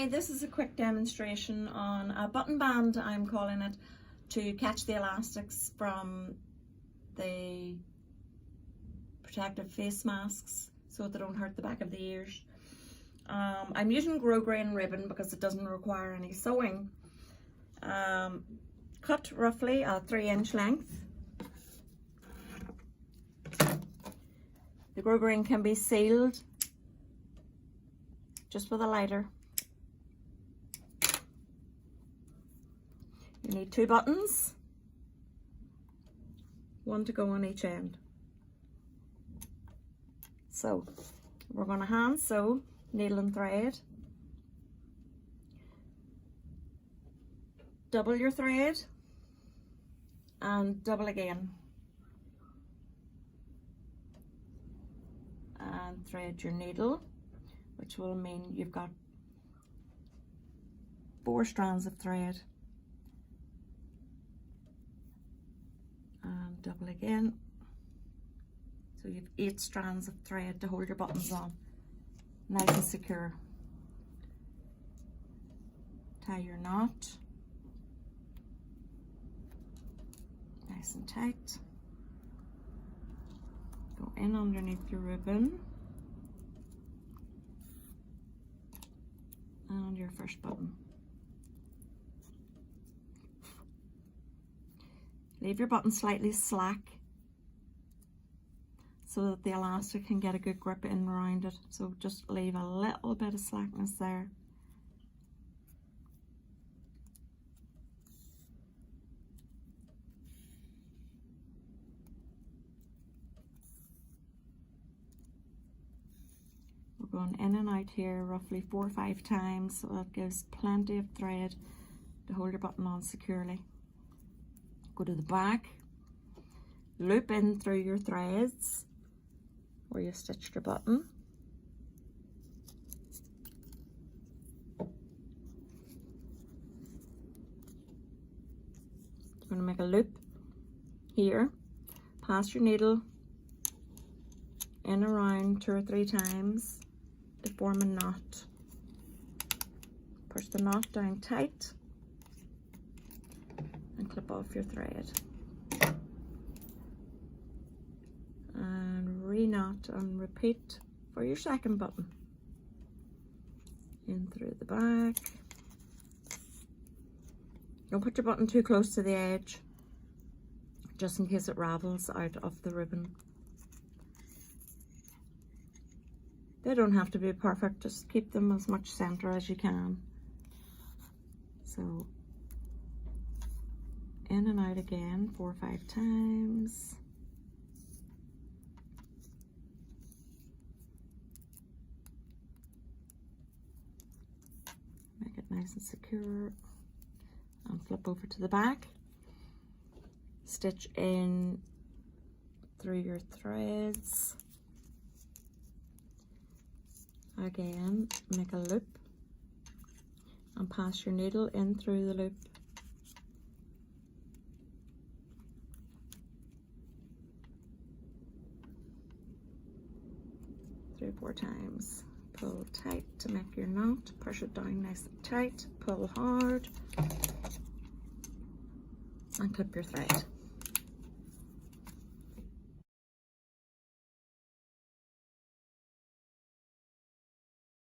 Hi, this is a quick demonstration on a button band, I'm calling it, to catch the elastics from the protective face masks so they don't hurt the back of the ears. I'm using grosgrain ribbon because it doesn't require any sewing. Cut roughly a 3-inch length. The grosgrain can be sealed just with a lighter. You need 2 buttons, 1 to go on each end. So we're going to hand sew, needle and thread. Double your thread and double again. And thread your needle, which will mean you've got 4 strands of thread. And double again. So you've 8 strands of thread to hold your buttons on. Nice and secure. Tie your knot. Nice and tight. Go in underneath your ribbon. And your first button. Leave your button slightly slack so that the elastic can get a good grip in around it. So just leave a little bit of slackness there. We're going in and out here roughly 4 or 5 times, so that gives plenty of thread to hold your button on securely. Go to the back, loop in through your threads where you stitched your button. You're going to make a loop here, pass your needle in around 2 or 3 times to form a knot. Push the knot down tight and clip off your thread. And re-knot and repeat for your second button. In through the back. Don't put your button too close to the edge, just in case it ravels out of the ribbon. They don't have to be perfect, just keep them as much center as you can. So in and out again 4 or 5 times. Make it nice and secure and flip over to the back. Stitch in through your threads. Again, make a loop and pass your needle in through the loop. Three or 4 times. Pull tight to make your knot. Push it down nice and tight. Pull hard. And clip your thread.